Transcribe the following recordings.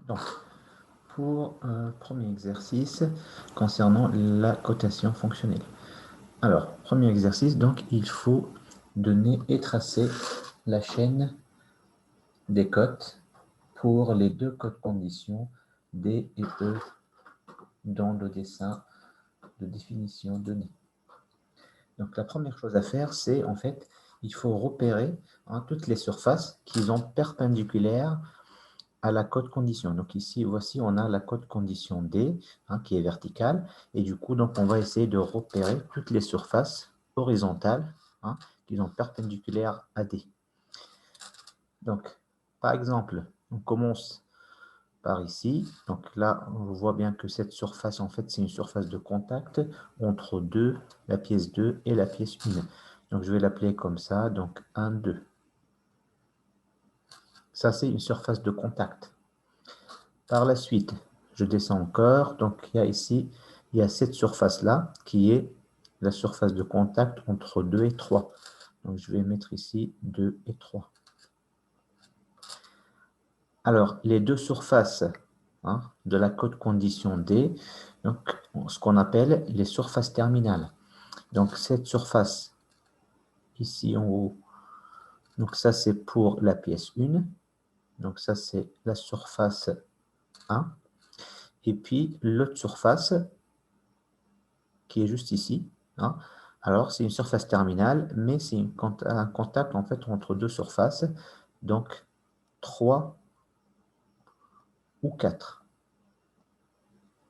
Donc, pour un premier exercice concernant la cotation fonctionnelle. Alors, premier exercice, donc il faut donner et tracer la chaîne des cotes pour les deux cotes conditions D et E dans le dessin de définition donné. Donc, la première chose à faire, c'est en fait, il faut repérer toutes les surfaces qui sont perpendiculaires à la cote condition. Donc ici, voici, on a la cote condition D qui est verticale. Et du coup, donc, on va essayer de repérer toutes les surfaces horizontales qui sont perpendiculaires à D. Donc, par exemple, on commence par ici. Donc là, on voit bien que cette surface, en fait, c'est une surface de contact entre la pièce 2 et la pièce 1. Donc, je vais l'appeler comme ça. Donc, 1, 2. Ça, c'est une surface de contact. Par la suite, je descends encore. Donc, il y a cette surface-là qui est la surface de contact entre 2 et 3. Donc, je vais mettre ici 2 et 3. Alors, les deux surfaces de la cote condition D, donc, ce qu'on appelle les surfaces terminales. Donc, cette surface ici en haut, donc ça c'est pour la pièce 1. Donc, ça c'est la surface 1. Et puis, l'autre surface qui est juste ici. Alors, c'est une surface terminale, mais c'est un contact en fait entre deux surfaces, donc 3 ou 4.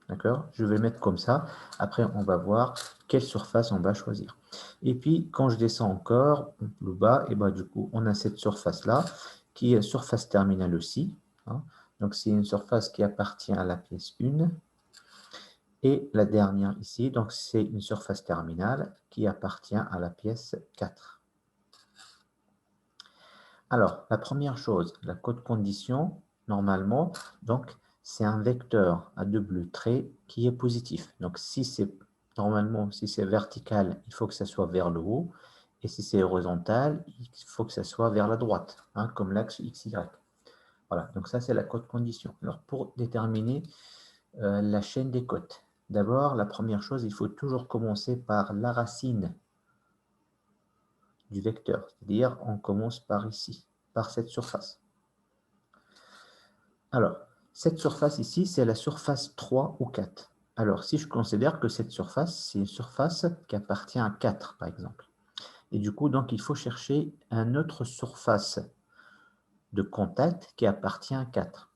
D'accord? Je vais le mettre comme ça. Après, on va voir quelle surface on va choisir. Et puis, quand je descends encore le bas, et ben, du coup, on a cette surface-là, qui est surface terminale aussi. Donc, c'est une surface qui appartient à la pièce 1. Et la dernière ici, donc c'est une surface terminale qui appartient à la pièce 4. Alors, la première chose, la cote condition, normalement, donc c'est un vecteur à double trait qui est positif. Donc, normalement, si c'est vertical, il faut que ça soit vers le haut. Et si c'est horizontal, il faut que ça soit vers la droite, comme l'axe XY. Voilà, donc ça, c'est la cote condition. Alors, pour déterminer la chaîne des cotes, d'abord, la première chose, il faut toujours commencer par la racine du vecteur. C'est-à-dire, on commence par ici, par cette surface. Alors, cette surface ici, c'est la surface 3 ou 4. Alors, si je considère que cette surface, c'est une surface qui appartient à 4, par exemple. Et du coup, donc, il faut chercher une autre surface de contact qui appartient à 4.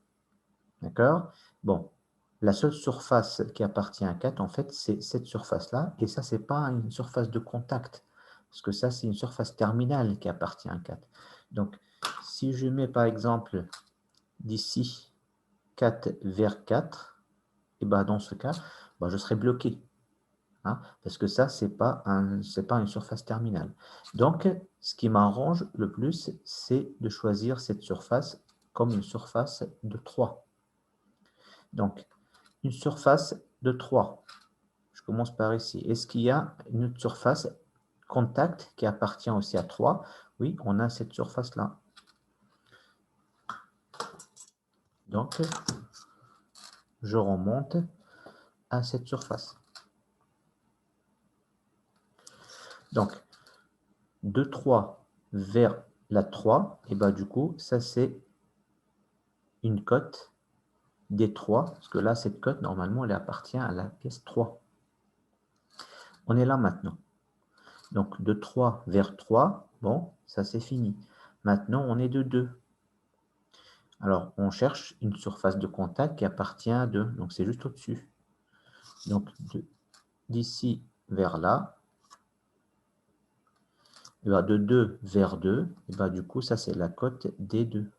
D'accord? Bon, la seule surface qui appartient à 4, en fait, c'est cette surface-là. Et ça, ce n'est pas une surface de contact. Parce que ça, c'est une surface terminale qui appartient à 4. Donc, si je mets, par exemple, d'ici 4 vers 4, et ben dans ce cas, je serai bloqué. Parce que ça, ce n'est pas une surface terminale. Donc, ce qui m'arrange le plus, c'est de choisir cette surface comme une surface de 3. Donc, une surface de 3. Je commence par ici. Est-ce qu'il y a une autre surface contact qui appartient aussi à 3? Oui, on a cette surface-là. Donc, je remonte à cette surface. Donc, de 3 vers la 3, et bien du coup, ça c'est une cote des 3, parce que là, cette cote, normalement, elle appartient à la pièce 3. On est là maintenant. Donc, de 3 vers 3, bon, ça c'est fini. Maintenant, on est de 2. Alors, on cherche une surface de contact qui appartient à 2. Donc, c'est juste au-dessus. Donc, d'ici vers là, et bien, de 2 vers 2, et bien, du coup, ça c'est la cote D2.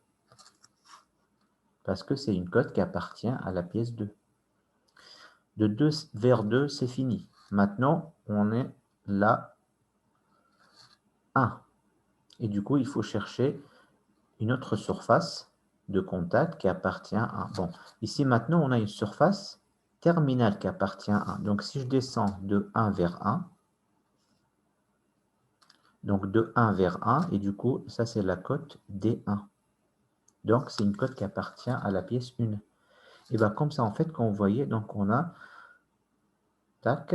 Parce que c'est une cote qui appartient à la pièce 2. De 2 vers 2, c'est fini. Maintenant, on est là 1. Et du coup, il faut chercher une autre surface de contact qui appartient à 1. Bon, ici maintenant, on a une surface terminale qui appartient à 1. Donc, si je descends de 1 vers 1, donc de 1 vers 1, et du coup, ça c'est la cote D1. Donc, c'est une cote qui appartient à la pièce 1. Et bien comme ça, en fait, quand vous voyez, donc on a, tac,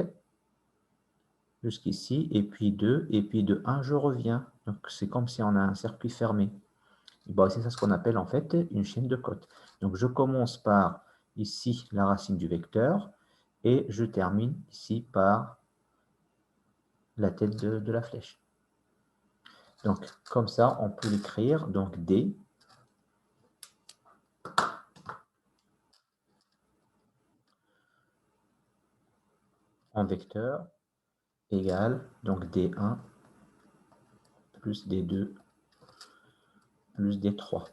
jusqu'ici, et puis 2, et puis de 1, je reviens. Donc c'est comme si on a un circuit fermé. Bon, c'est ça ce qu'on appelle en fait une chaîne de cotes. Donc je commence par ici la racine du vecteur et je termine ici par la tête de la flèche. Donc comme ça, on peut l'écrire, donc D en vecteur égale donc D1 plus D2 plus D3.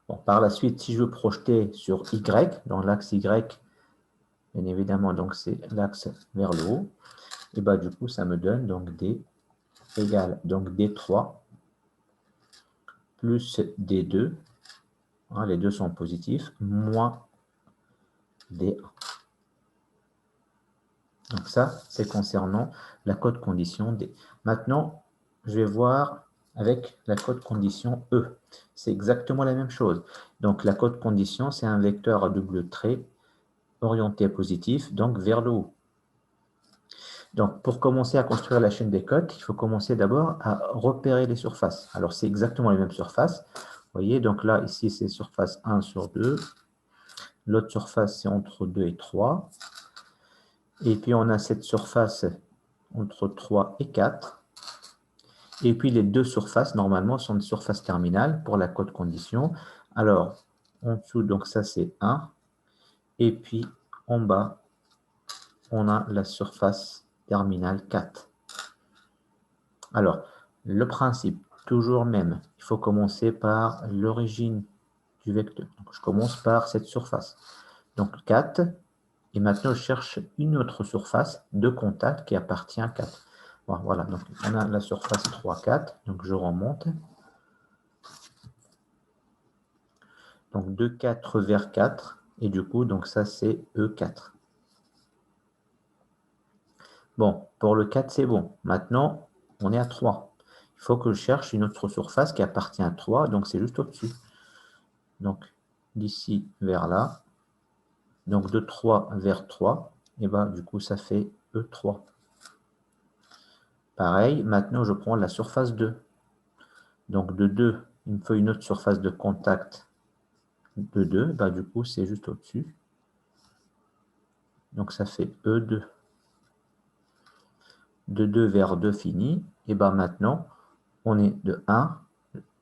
Bon, par la suite, si je veux projeter sur Y, dans l'axe Y, bien évidemment, donc c'est l'axe vers le haut, et bah du coup, ça me donne donc D égale donc D3 plus D2, hein, les deux sont positifs, moins D1. Donc ça, c'est concernant la code condition D. Maintenant, je vais voir avec la code condition E. C'est exactement la même chose. Donc la code condition, c'est un vecteur à double trait orienté positif, donc vers le haut. Donc pour commencer à construire la chaîne des cotes, il faut commencer d'abord à repérer les surfaces. Alors c'est exactement les mêmes surfaces. Vous voyez, donc là, ici, c'est surface 1 sur 2. L'autre surface, c'est entre 2 et 3. Et puis, on a cette surface entre 3 et 4. Et puis, les deux surfaces, normalement, sont des surfaces terminales pour la code condition. Alors, en dessous, donc ça, c'est 1. Et puis, en bas, on a la surface terminale 4. Alors, le principe, toujours même, il faut commencer par l'origine du vecteur. Donc, je commence par cette surface. Donc, 4. Et maintenant, je cherche une autre surface de contact qui appartient à 4. Bon, voilà, donc on a la surface 3, 4. Donc, je remonte. Donc, de 4 vers 4. Et du coup, donc ça, c'est E4. Bon, pour le 4, c'est bon. Maintenant, on est à 3. Il faut que je cherche une autre surface qui appartient à 3. Donc, c'est juste au-dessus. Donc, d'ici vers là. Donc, de 3 vers 3. Et bien, du coup, ça fait E3. Pareil, maintenant, je prends la surface 2. Donc, de 2, il me faut une autre surface de contact de 2. Bah, du coup, c'est juste au-dessus. Donc, ça fait E2. De 2 vers 2 fini. Et bah, maintenant, on est de 1.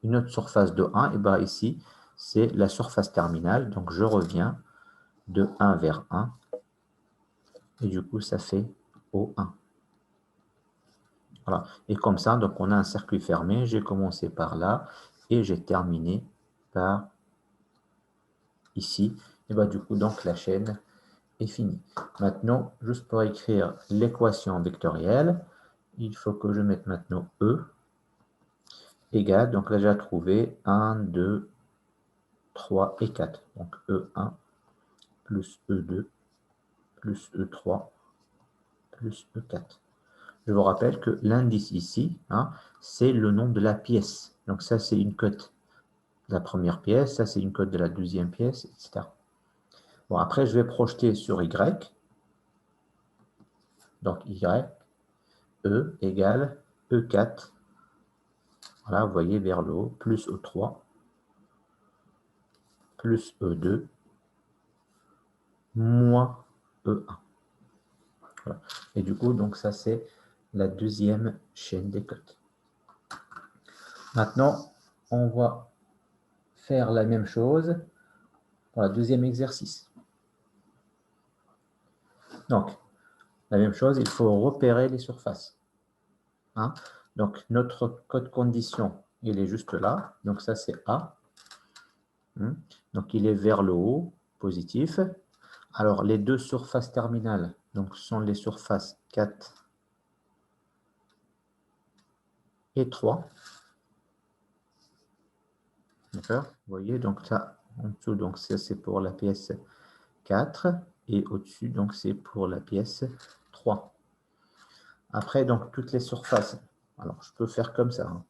Une autre surface de 1. Et bah, ici, c'est la surface terminale. Donc, je reviens de 1 vers 1. Et du coup, ça fait O1. Voilà. Et comme ça, donc, on a un circuit fermé. J'ai commencé par là et j'ai terminé par ici. Et bah, du coup, donc, la chaîne est fini. Maintenant, juste pour écrire l'équation vectorielle, il faut que je mette maintenant E égale, donc là j'ai trouvé 1, 2, 3 et 4. Donc E1 plus E2 plus E3 plus E4. Je vous rappelle que l'indice ici, hein, c'est le nom de la pièce. Donc ça, c'est une cote de la première pièce, ça, c'est une cote de la deuxième pièce, etc. Bon, après, je vais projeter sur Y. Donc Y, E égale E4. Voilà, vous voyez vers le haut, plus E3, plus E2, moins E1. Voilà. Et du coup, donc ça, c'est la deuxième chaîne des cotes. Maintenant, on va faire la même chose pour le deuxième exercice. Donc, la même chose, il faut repérer les surfaces. Hein? Donc, notre code condition, il est juste là. Donc, ça, c'est A. Donc, il est vers le haut, positif. Alors, les deux surfaces terminales donc, sont les surfaces 4 et 3. D'accord? Vous voyez, donc ça, en dessous, donc ça, c'est pour la pièce 4. Et au-dessus, donc c'est pour la pièce 3. Après, donc, toutes les surfaces. Alors, je peux faire comme ça. Hein.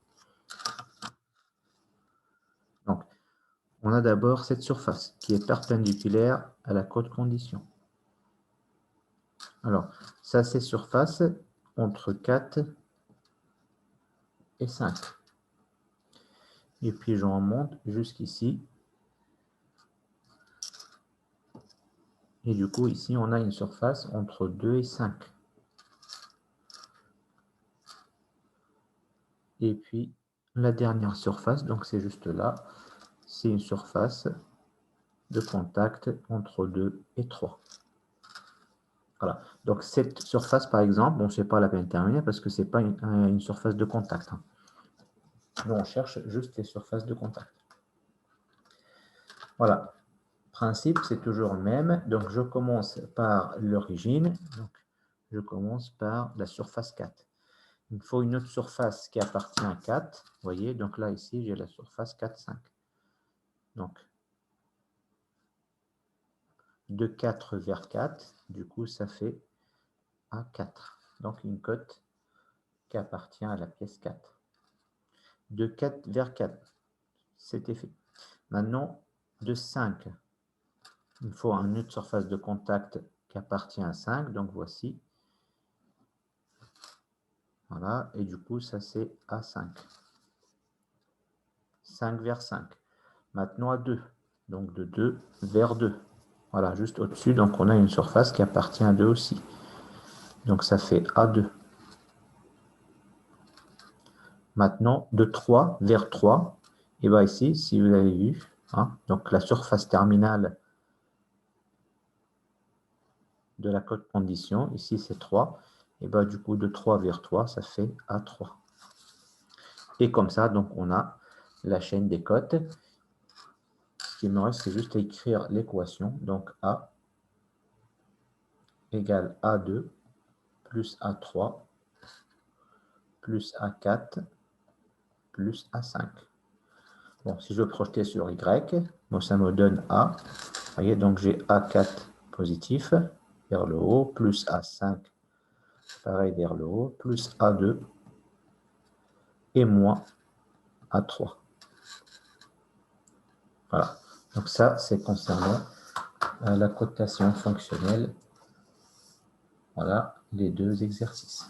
Donc, On a d'abord cette surface qui est perpendiculaire à la cote condition. Alors, ça c'est surface entre 4 et 5. Et puis j'en remonte jusqu'ici. Et du coup, ici, on a une surface entre 2 et 5. Et puis, la dernière surface, donc c'est juste là, c'est une surface de contact entre 2 et 3. Voilà. Donc, cette surface, par exemple, bon, ce n'est pas la peine de terminer parce que ce n'est pas une surface de contact. Nous, on cherche juste les surfaces de contact. Voilà. Le principe, c'est toujours le même. Donc, je commence par l'origine. Donc, je commence par la surface 4. Il me faut une autre surface qui appartient à 4. Vous voyez, donc là, ici, j'ai la surface 4, 5. Donc, de 4 vers 4, du coup, ça fait A4. Donc, une cote qui appartient à la pièce 4. De 4 vers 4, c'était fait. Maintenant, de 5, il me faut une autre surface de contact qui appartient à 5. Donc, voici. Voilà, et du coup, ça, c'est A5. 5 vers 5. Maintenant, à 2. Donc, de 2 vers 2. Voilà, juste au-dessus, donc on a une surface qui appartient à 2 aussi. Donc ça fait A2. Maintenant, de 3 vers 3, et bien ici, si vous avez vu, donc la surface terminale de la cote condition, ici c'est 3, et bien du coup de 3 vers 3, ça fait A3. Et comme ça, donc on a la chaîne des cotes. Ce qui me reste, c'est juste à écrire l'équation. Donc A égale A2 plus A3 plus A4 plus A5. Bon, si je veux projeter sur Y, bon, ça me donne A. Vous voyez, donc j'ai A4 positif vers le haut, plus A5, pareil vers le haut, plus A2 et moins A3. Voilà. Donc ça, c'est concernant la cotation fonctionnelle. Voilà les deux exercices.